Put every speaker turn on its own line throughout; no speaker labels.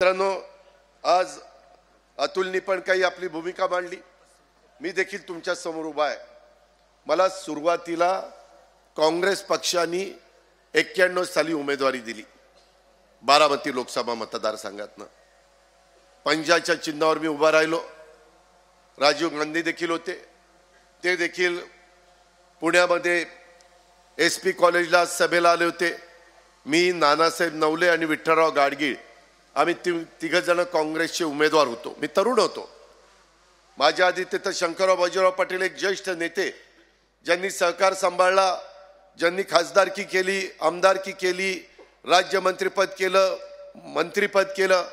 मित्रांनो, आज अतुलनी पण काही आपली भूमिका मांडली. मी देखील तुमच्या समोर उभा आहे. मला सुरुवातीला काँग्रेस पक्षाने 91 साली उमेदवारी दिली बारामती लोकसभा मतदारसंघातनं. पंजाच्या चिन्हावर मी उभा राहिलो. राजीव गांधी देखील होते. ते देखील पुण्यामध्ये SP कॉलेजला सभेला आले होते. मी, नानासाहेब नवले आणि विठ्ठलराव गाडगीळ आम्ही तिघजण काँग्रेसचे उमेदवार होतो. मी तरुण होतो. माझ्या आधी तिथं शंकरराव बाजीराव पाटील एक ज्येष्ठ नेते, ज्यांनी सहकार सांभाळला, ज्यांनी खासदारकी केली, आमदारकी केली, राज्यमंत्रीपद केलं, मंत्रीपद केलं.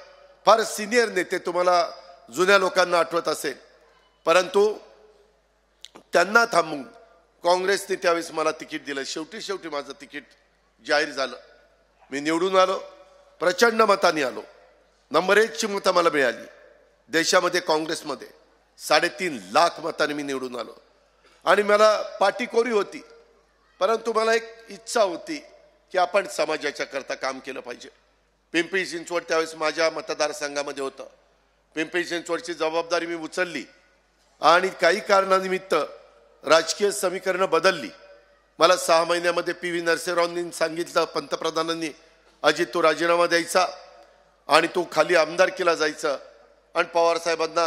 फार सिनियर नेते, तुम्हाला जुन्या लोकांना आठवत असेल. परंतु त्यांना थांबून काँग्रेसने त्यावेळेस मला तिकीट दिलं. शेवटी माझं तिकीट जाहीर झालं. मी निवडून आलो. प्रचंड मतांनी आलो. नंबर 1 ची मतं मला मिळाली. देशामध्ये काँग्रेसमध्ये 3.5 लाख मतांनी मी निवडून आलो. आणि मला पाठीकोरी होती, परंतु मला एक इच्छा होती की आपण समाजाच्या करता काम केलं पाहिजे. पिंपरी चिंचवड त्यावेळेस माझ्या मतदारसंघामध्ये होतं. पिंपरी चिंचवडची जबाबदारी मी उचलली आणि काही कारणानिमित्त राजकीय समीकरणं बदलली. मला 6 महिन्यामध्ये PV नरसिंहरावांनी सांगितलं, पंतप्रधानांनी, अजित तू राजीनामा द्यायचा आणि तू खाली आमदारकीला जायचं. आणि पवार साहेबांना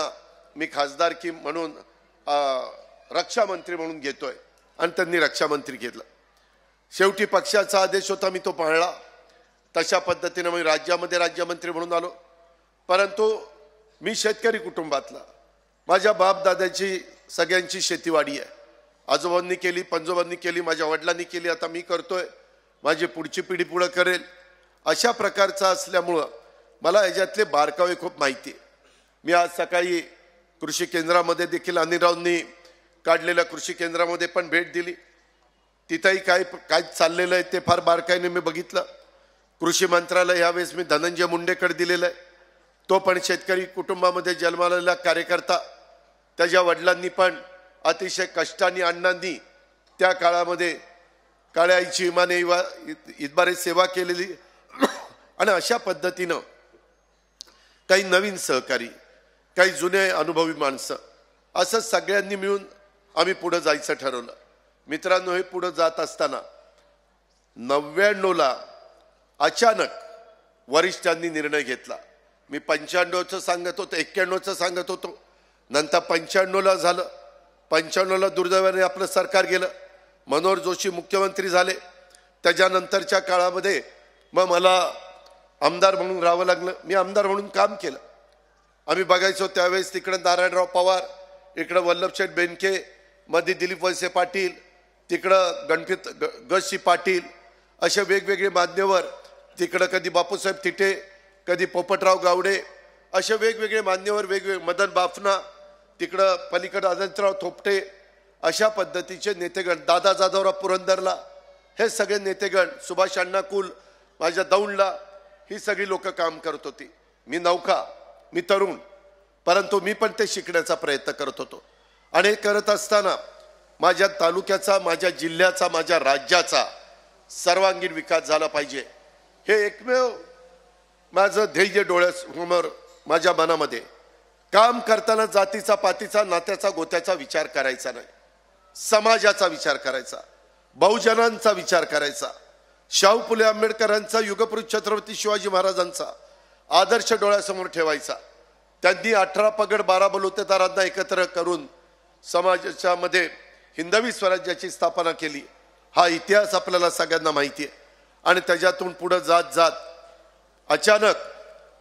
मी खासदारकी म्हणून रक्षा मंत्री म्हणून घेतोय. आणि त्यांनी रक्षा मंत्री घेतलं. शेवटी पक्षाचा आदेश होता, मी तो पाळला. तशा पद्धतीने मी राज्यामध्ये राज्यमंत्री म्हणून आलो. परंतु मी शेतकरी कुटुंबातला, माझ्या बाप दादाची सगळ्यांची शेतीवाडी आहे. आजोबांनी केली, पंजोबांनी केली, माझ्या वडिलांनी केली, आता मी करतोय, माझी पुढची पिढी पुढे करेल. अशा प्रकारचा असल्यामुळं मला याच्यातले बारकावे खूप माहिती आहे. मी आज सकाळी कृषी केंद्रामध्ये देखील अनिलरावनी काढलेल्या कृषी केंद्रामध्ये पण भेट दिली. तिथंही काय चाललेलं आहे ते फार बारकाईने मी बघितलं. कृषी मंत्रालय यावेळेस मी धनंजय मुंडेकडे दिलेलं आहे. तो पण शेतकरी कुटुंबामध्ये जन्मालेला कार्यकर्ता. त्याच्या वडिलांनी पण अतिशय कष्टाने अण्णांनी त्या काळामध्ये काळ्या आईची इमाने इतबारे सेवा केलेली. आणि अशा पद्धतीनं काही नवीन सहकारी, काही जुने अनुभवी माणसं, असं सगळ्यांनी मिळून आम्ही पुढे जायचं ठरवलं. मित्रांनो, हे पुढे जात असताना 99ला अचानक वरिष्ठांनी निर्णय घेतला. मी 95चं सांगत होतो, 91चं सांगत होतो, नंतर 95ला झालं. 95ला दुर्दैवाने आपलं सरकार गेलं. मनोहर जोशी मुख्यमंत्री झाले. त्याच्यानंतरच्या काळामध्ये मग मला आमदार म्हणून राहावं लागलं. मी आमदार म्हणून काम केलं. आम्ही बघायचो त्यावेळेस तिकडे नारायणराव पवार, इकडं वल्लभशेठ बेनके, मध्ये दिलीप वळसे पाटील, तिकडं गणपत पाटील, असे वेगवेगळे मान्यवर, तिकडं कधी बापूसाहेब तिटे, कधी पोपटराव गावडे, असे वेगवेगळे मान्यवर, वेगवेगळे मदन बाफना, तिकडं पलीकडं अनंतराव थोपटे, अशा पद्धतीचे नेतेगण, दादा जाधवराव पुरंदरला, हे सगळे नेतेगण, सुभाष अण्णा कुल माझ्या दौंडला, ही सगळी लोक काम करत होती. मी नौका, मी तरुण, परंतु मी पण ते शिकण्याचा प्रयत्न करत होतो. आणि करत असताना माझ्या तालुक्याचा, माझ्या जिल्ह्याचा, माझ्या राज्याचा सर्वांगीण विकास झाला पाहिजे, हे एकमेव माझं ध्येय डोळ्यासमोर माझ्या मनामध्ये. काम करताना जातीचा, पातीचा, नात्याचा, गोत्याचा विचार करायचा नाही. समाजाचा विचार करायचा, बहुजनांचा विचार करायचा. शाहू फुले आंबेडकरांचा, युगपुरुष छत्रपती शिवाजी महाराजांचा आदर्श डोळ्यासमोर ठेवायचा. त्यांनी 18 पगड 12 बलुतेदारांना एकत्र करून समाजाच्या मध्ये हिंदवी स्वराज्याची स्थापना केली. हा इतिहास आपल्याला सगळ्यांना माहिती आहे. आणि त्याच्यातून पुढे जात जात अचानक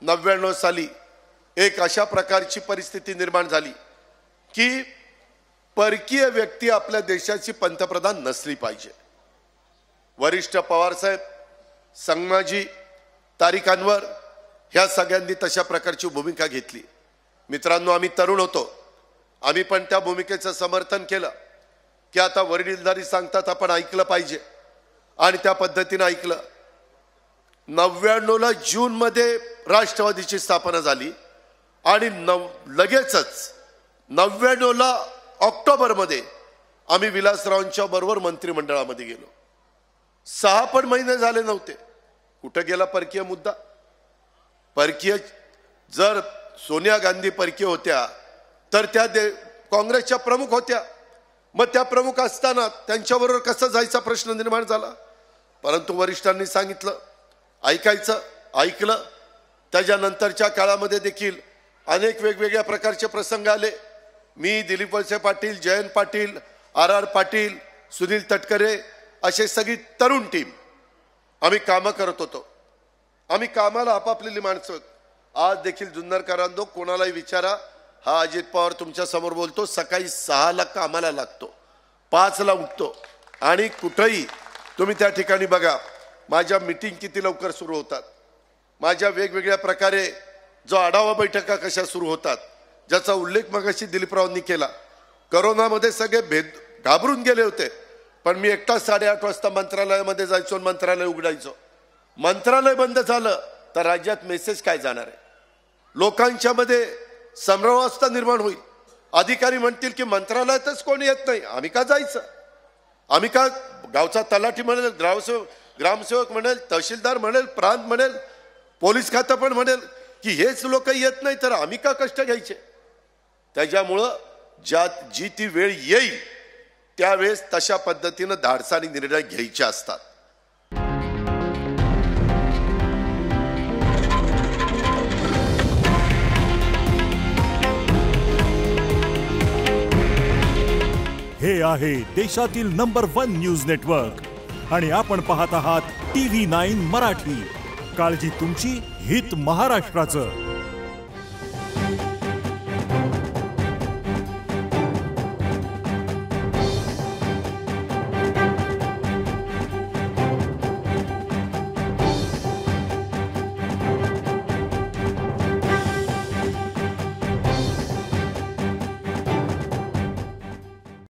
99 साली एक अशा प्रकारची परिस्थिती निर्माण झाली की परकीय व्यक्ती आपल्या देशाची पंतप्रधान नसली पाहिजे. वरिष्ठ पवारसाहेब, संगमाजी, तारिक अनवर, ह्या सगळ्यांनी तशा प्रकारची भूमिका घेतली. मित्रांनो, आम्ही तरुण होतो. आम्ही पण त्या भूमिकेचं समर्थन केलं की आता वडीलधारी सांगतात आपण ऐकलं पाहिजे. आणि त्या पद्धतीने ऐकलं. 99ला जूनमध्ये राष्ट्रवादीची स्थापना झाली. आणि लगेचच 99ला ऑक्टोबरमध्ये आम्ही विलासरावांच्या बरोबर मंत्रिमंडळामध्ये गेलो. 6 पण महिने झाले नव्हते. कुठं गेला परकीय मुद्दा? परकीय जर सोनिया गांधी परकीय होत्या तर त्या काँग्रेसच्या प्रमुख होत्या, मग त्या प्रमुख असताना त्यांच्याबरोबर कसं जायचा प्रश्न निर्माण झाला. परंतु वरिष्ठांनी सांगितलं, ऐकायचं, ऐकलं. त्याच्यानंतरच्या काळामध्ये देखील अनेक वेगवेगळ्या प्रकारचे प्रसंग आले. मी, दिलीप वळसे पाटील, जयंत पाटील, आर पाटील, सुनील तटकरे असे सगळी तरुण टीम आम्ही कामं करत होतो. आम्ही कामाला आपापलेली माणसं. आज देखील जुन्नरकरांनो, कोणालाही विचारा, हा अजित पवार तुमच्या समोर बोलतो, सकाळी 6ला कामाला लागतो, 5ला उठतो आणि कुठेही तुम्ही त्या ठिकाणी बघा माझ्या मीटिंग किती लवकर सुरू होतात, माझ्या वेगवेगळ्या प्रकारे जो आढावा बैठका कशा सुरू होतात, ज्याचा उल्लेख मगाशी दिलीपरावांनी केला. करोनामध्ये सगळे घाबरून गेले होते, पण मी एकटा 8:30 वाजता मंत्रालयामध्ये जायचो, मंत्रालय उघडायचो. मंत्रालय बंद झालं तर राज्यात मेसेज काय जाणार आहे? लोकांच्या मध्ये संभ्रमावस्था निर्माण होईल. अधिकारी म्हणतील की मंत्रालयातच कोणी येत नाही, आम्ही का जायचं? आम्ही का? गावचा तलाठी म्हणेल, ग्रामसेवक म्हणेल, तहसीलदार म्हणेल, प्रांत म्हणेल, पोलीस खातं पण म्हणेल की हेच लोक येत नाही तर आम्ही का कष्ट घ्यायचे? त्याच्यामुळं जी ती वेळ येईल त्यावेळेस तशा पद्धतीनं धाडसाने निर्णय घ्यायचे असतात.
हे आहे देशातील नंबर 1 न्यूज नेटवर्क आणि आपण पाहत आहात TV9 मराठी. काळजी तुमची, हित महाराष्ट्राचं.